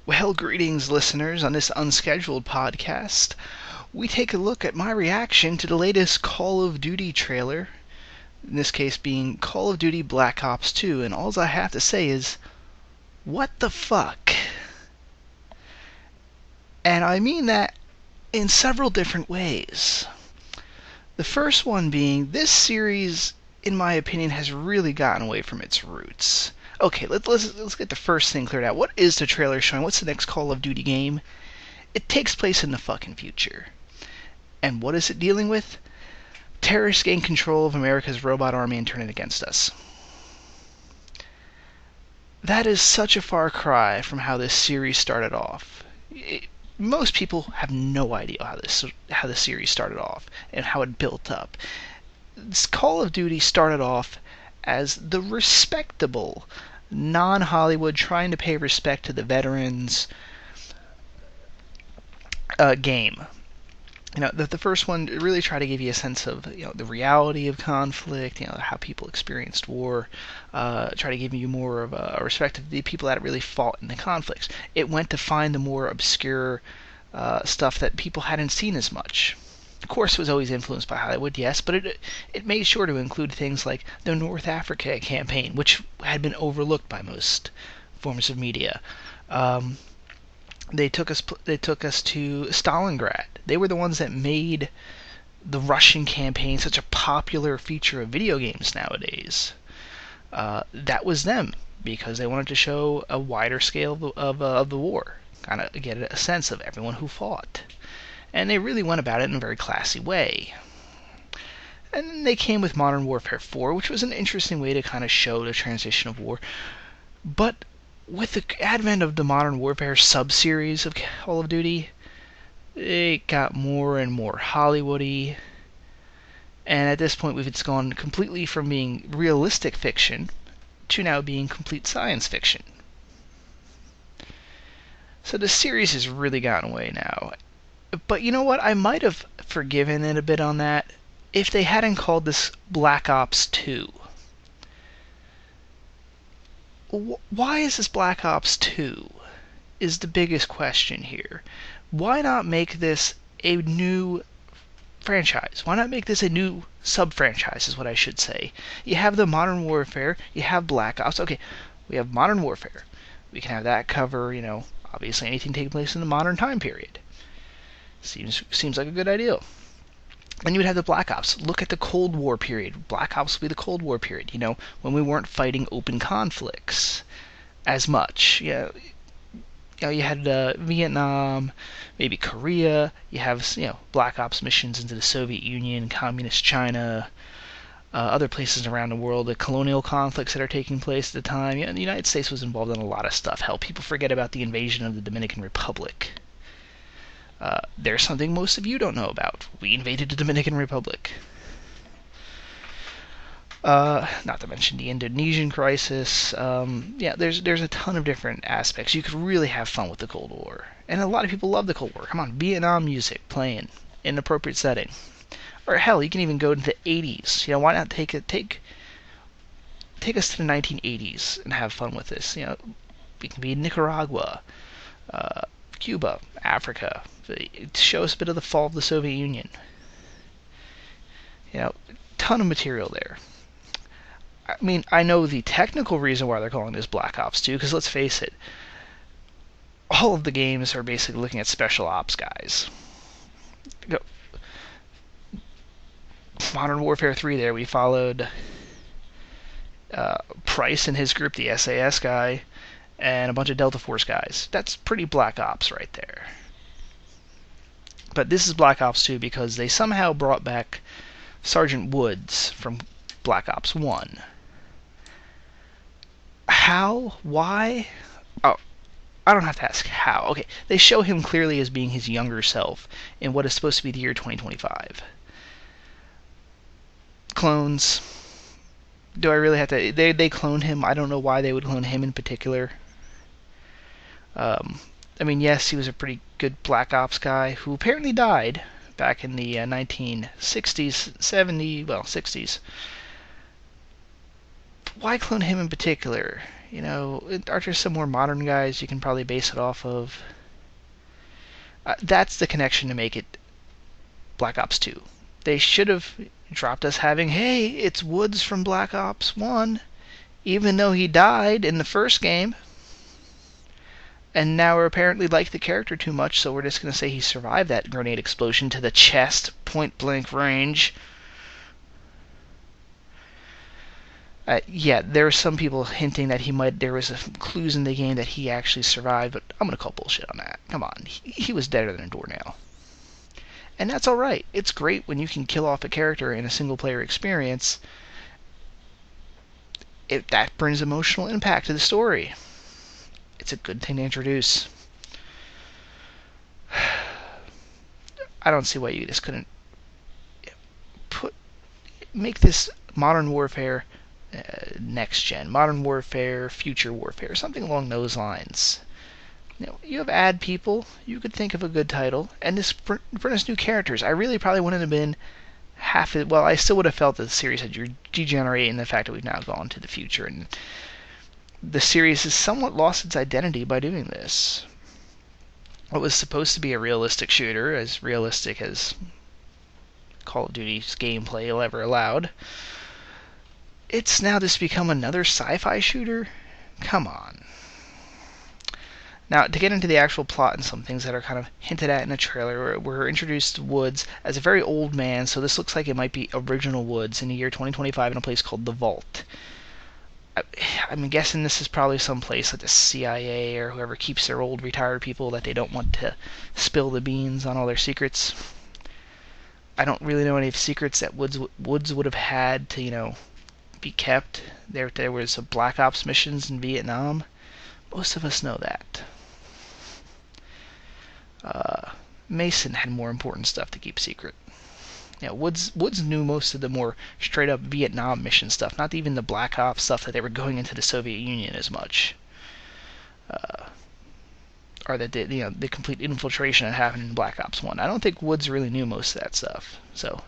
Well, greetings, listeners. On this unscheduled podcast, we take a look at my reaction to the latest Call of Duty trailer, in this case being Call of Duty Black Ops 2, and all I have to say is, what the fuck? And I mean that in several different ways. The first one being, this series, in my opinion, has really gotten away from its roots. Okay, let's get the first thing cleared out. What is the trailer showing? What's the next Call of Duty game? It takes place in the fucking future. And what is it dealing with? Terrorists gain control of America's robot army and turn it against us. That is such a far cry from how this series started off. Most people have no idea how this series started off and how it built up. This Call of Duty started off as the respectable, non-Hollywood, trying to pay respect to the veterans game. The first one really tried to give you a sense of the reality of conflict, how people experienced war, try to give you more of a respect of the people that really fought in the conflicts. It went to find the more obscure stuff that people hadn't seen as much. Of course, it was always influenced by Hollywood, yes, but it made sure to include things like the North Africa campaign, which had been overlooked by most forms of media. They took us to Stalingrad. They were the ones that made the Russian campaign such a popular feature of video games nowadays. That was them, because they wanted to show a wider scale of the war, kind of get a sense of everyone who fought. And they really went about it in a very classy way. And then they came with Modern Warfare 4, which was an interesting way to kind of show the transition of war. But with the advent of the Modern Warfare sub-series of Call of Duty, it got more and more Hollywoody. And at this point, it's gone completely from being realistic fiction to now being complete science fiction. So the series has really gotten away now. But you know what? I might have forgiven it a bit on that if they hadn't called this Black Ops 2. Why is this Black Ops 2? Is the biggest question here. Why not make this a new franchise? Why not make this a new sub-franchise, is what I should say. You have the Modern Warfare, you have Black Ops. Okay, we have Modern Warfare. We can have that cover, obviously anything taking place in the modern time period. Seems like a good idea. Then you would have the Black Ops. Look at the Cold War period. Black Ops would be the Cold War period, when we weren't fighting open conflicts as much. You had Vietnam, maybe Korea. You have, Black Ops missions into the Soviet Union, Communist China, other places around the world, the colonial conflicts that are taking place at the time. The United States was involved in a lot of stuff. Hell, people forget about the invasion of the Dominican Republic. There's something most of you don't know about. We invaded the Dominican Republic. Not to mention the Indonesian crisis. There's a ton of different aspects. You could really have fun with the Cold War. And a lot of people love the Cold War. Come on, Vietnam music playing in an appropriate setting. Or hell, you can even go to the 80s. Why not take us to the 1980s and have fun with this? We can be in Nicaragua, Cuba, Africa. Show us a bit of the fall of the Soviet Union. Ton of material there. I mean, I know the technical reason why they're calling this Black Ops 2, because let's face it, all of the games are basically looking at special ops guys. Modern Warfare 3 there, we followed Price and his group, the SAS guy, and a bunch of Delta Force guys. That's pretty Black Ops right there. But this is Black Ops 2 because they somehow brought back Sergeant Woods from Black Ops 1. How? Why? Oh, I don't have to ask how. Okay, they show him clearly as being his younger self in what is supposed to be the year 2025. Clones. Do I really have to... They cloned him. I don't know why they would clone him in particular. I mean, yes, he was a pretty good Black Ops guy who apparently died back in the 1960s, 60s. Why clone him in particular? You know, are there some more modern guys you can probably base it off of? That's the connection to make it Black Ops 2. They should have dropped us having, hey, it's Woods from Black Ops 1, even though he died in the first game. And now we apparently like the character too much, so we're just going to say he survived that grenade explosion to the chest, point-blank range. Yeah, there are some people hinting that there was clues in the game that he actually survived, but I'm going to call bullshit on that. Come on, he was deader than a doornail. And that's alright. It's great when you can kill off a character in a single-player experience. That brings emotional impact to the story. It's a good thing to introduce. I don't see why you just couldn't make this Modern Warfare next gen, Modern Warfare, Future Warfare, something along those lines. You have ad people, you could think of a good title, and this bring us new characters. I really probably wouldn't have been well, I still would have felt that the series had degenerated in the fact that we've now gone to the future, and the series has somewhat lost its identity by doing this. What was supposed to be a realistic shooter, as realistic as Call of Duty's gameplay will ever allowed, it's now just become another sci-fi shooter? Come on. Now, to get into the actual plot and some things that are kind of hinted at in the trailer, we're introduced to Woods as a very old man, so this looks like it might be original Woods in the year 2025 in a place called the Vault. I'm guessing this is probably some place like the CIA or whoever keeps their old retired people that they don't want to spill the beans on all their secrets. I don't really know any secrets that Woods would have had to, be kept. There was a Black Ops missions in Vietnam. Most of us know that. Mason had more important stuff to keep secret. Woods knew most of the more straight up Vietnam mission stuff, not even the Black Ops stuff that they were going into the Soviet Union as much. Or the complete infiltration that happened in Black Ops 1. I don't think Woods really knew most of that stuff. So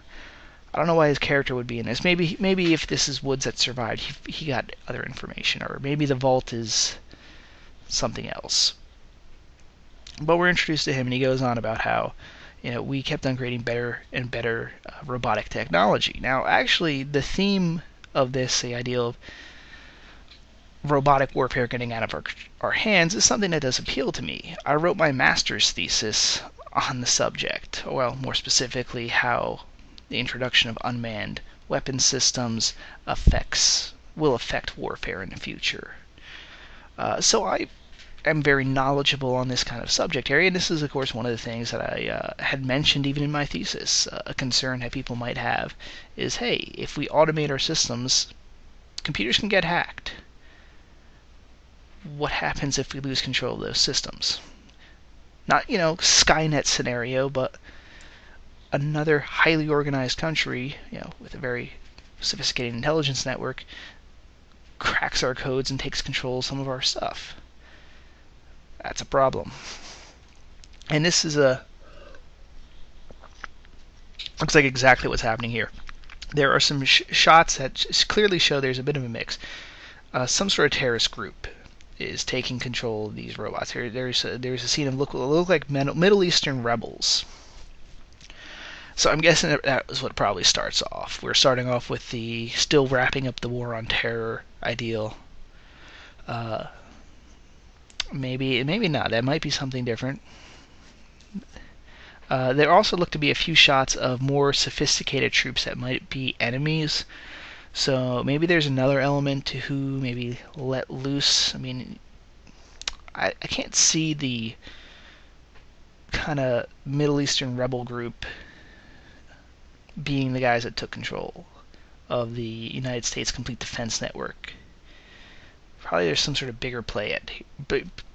I don't know why his character would be in this. Maybe if this is Woods that survived, he got other information, or maybe the Vault is something else. But we're introduced to him, and he goes on about how we kept on creating better and better robotic technology. Now, actually, the theme of this, the idea of robotic warfare getting out of our hands, is something that does appeal to me. I wrote my master's thesis on the subject. Well, more specifically, how the introduction of unmanned weapon systems will affect warfare in the future. So I am very knowledgeable on this kind of subject area, and this is, of course, one of the things that I had mentioned even in my thesis. A concern that people might have is, hey, if we automate our systems, computers can get hacked. What happens if we lose control of those systems? Not, Skynet scenario, but another highly organized country, with a very sophisticated intelligence network, cracks our codes and takes control of some of our stuff. That's a problem. And this is looks like exactly what's happening here. There are some shots that clearly show there's a bit of a mix. Some sort of terrorist group is taking control of these robots. There's a scene of look like Middle Eastern rebels. So I'm guessing that is what probably starts off. We're starting off with the still wrapping up the war on terror ideal. Maybe not. That might be something different. There also look to be a few shots of more sophisticated troops that might be enemies. So maybe there's another element to who maybe let loose. I mean, I can't see the kind of Middle Eastern rebel group being the guys that took control of the United States Complete Defense Network. Probably there's some sort of bigger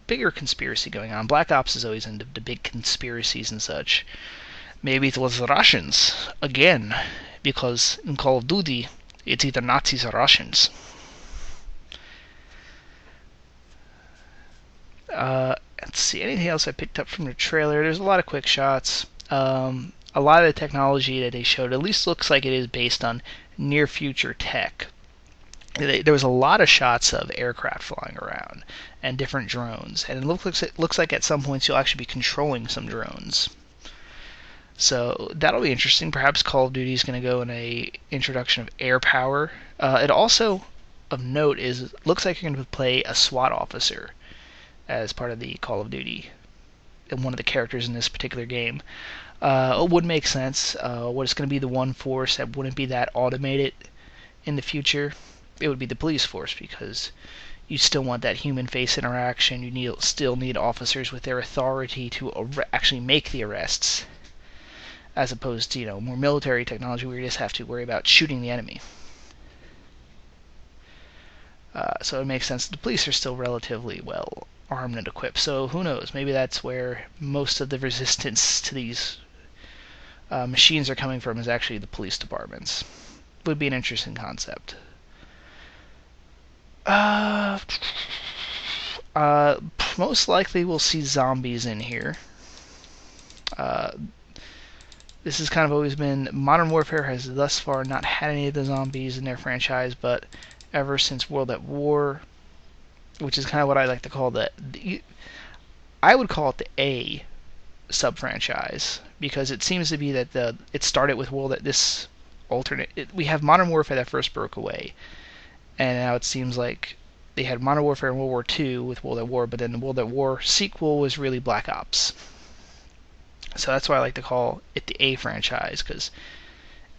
bigger conspiracy going on. Black Ops is always into the big conspiracies and such. Maybe it was the Russians again, because in Call of Duty, it's either Nazis or Russians. Let's see, anything else I picked up from the trailer? There's a lot of quick shots. A lot of the technology that they showed at least looks like it is based on near future tech. There was a lot of shots of aircraft flying around and different drones, and it looks like at some points you'll actually be controlling some drones. So that'll be interesting. Perhaps Call of Duty is going to go in a introduction of air power. It also, of note, looks like you're going to play a SWAT officer as part of the Call of Duty, and one of the characters in this particular game. It would make sense. What is going to be the one force that wouldn't be that automated in the future? It would be the police force, because you still want that human face interaction. You still need officers with their authority to actually make the arrests, as opposed to more military technology where you just have to worry about shooting the enemy. So it makes sense the police are still relatively well armed and equipped. So who knows? Maybe that's where most of the resistance to these machines are coming from, is actually the police departments. Would be an interesting concept. Most likely we'll see zombies in here. This has kind of always been... Modern Warfare has thus far not had any of the zombies in their franchise, but ever since World at War, which is kind of what I like to call I would call it the A sub-franchise, because it seems to be that it started with we have Modern Warfare that first broke away, and now it seems like they had Modern Warfare in World War II with World at War, but then the World at War sequel was really Black Ops. So that's why I like to call it the A franchise, because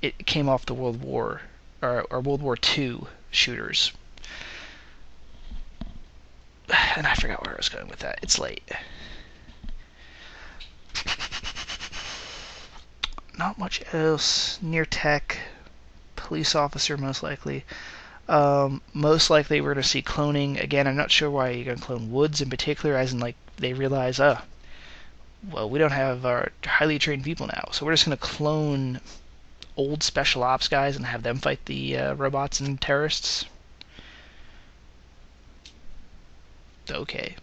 it came off the World War II shooters. And I forgot where I was going with that. It's late. Not much else. Near tech, police officer most likely. Most likely we're going to see cloning. Again, I'm not sure why you're going to clone Woods in particular, as in they realize, well, we don't have our highly trained people now, so we're just going to clone old special ops guys and have them fight the robots and terrorists. Okay.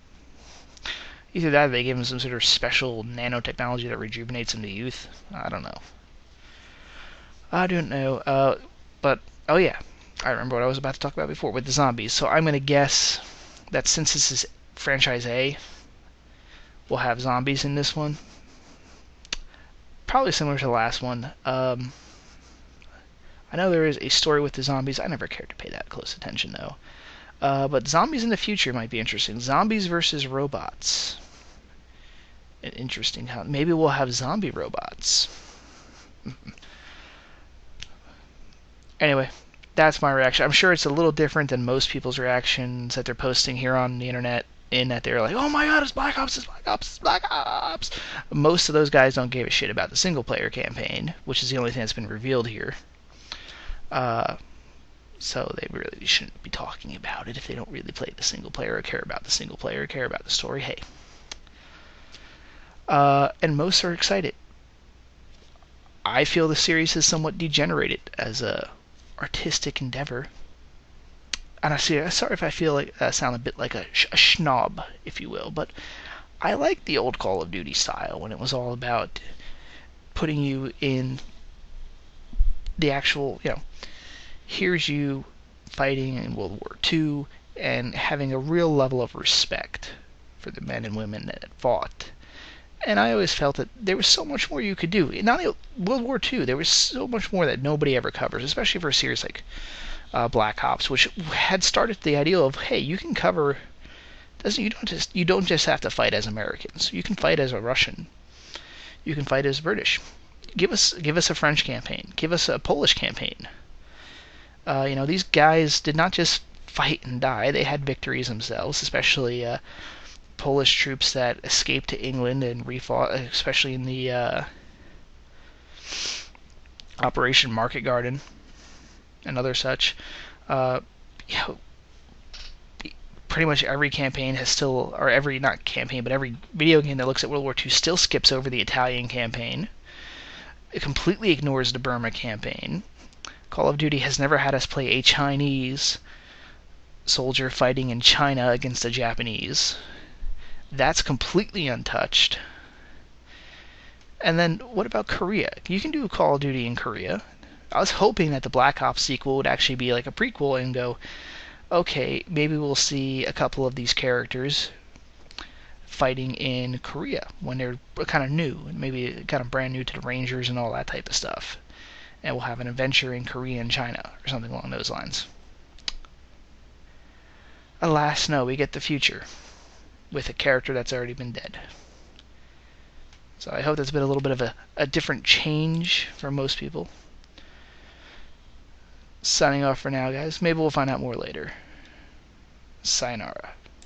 Either that or they give them some sort of special nanotechnology that rejuvenates them to youth. I don't know. But, oh yeah, I remember what I was about to talk about before with the zombies. So I'm going to guess that since this is franchise A, we'll have zombies in this one. Probably similar to the last one. I know there is a story with the zombies. I never cared to pay that close attention, though. But zombies in the future might be interesting. Zombies versus robots. An interesting... Maybe we'll have zombie robots. Anyway, that's my reaction. I'm sure it's a little different than most people's reactions that they're posting here on the internet, in that they're like, oh my god, it's Black Ops, it's Black Ops, it's Black Ops! Most of those guys don't give a shit about the single-player campaign, which is the only thing that's been revealed here. So they really shouldn't be talking about it if they don't really play the single player or care about the single player or care about the story. Hey. And most are excited. I feel the series has somewhat degenerated as a artistic endeavor. And sorry if I feel like I sound a bit like a schnob, if you will, but I like the old Call of Duty style when it was all about putting you in the actual, here's you fighting in World War II and having a real level of respect for the men and women that fought. And I always felt that there was so much more you could do. Not only World War II, there was so much more that nobody ever covers, especially for a series like Black Ops, which had started the idea of, hey, you can cover... You don't just have to fight as Americans. You can fight as a Russian. You can fight as British. Give us a French campaign. Give us a Polish campaign. These guys did not just fight and die. They had victories themselves, especially Polish troops that escaped to England and refought, especially in the Operation Market Garden and other such. Pretty much every campaign has still, or every, not campaign, but every video game that looks at World War II still skips over the Italian campaign. It completely ignores the Burma campaign. Call of Duty has never had us play a Chinese soldier fighting in China against a Japanese. That's completely untouched. And then, what about Korea? You can do Call of Duty in Korea. I was hoping that the Black Ops sequel would actually be like a prequel and go, okay, maybe we'll see a couple of these characters fighting in Korea when they're kind of new, and maybe kind of brand new to the Rangers and all that type of stuff. And we'll have an adventure in Korea and China, or something along those lines. Alas, no, we get the future, with a character that's already been dead. So I hope that's been a little bit of a different change for most people. Signing off for now, guys. Maybe we'll find out more later. Sayonara.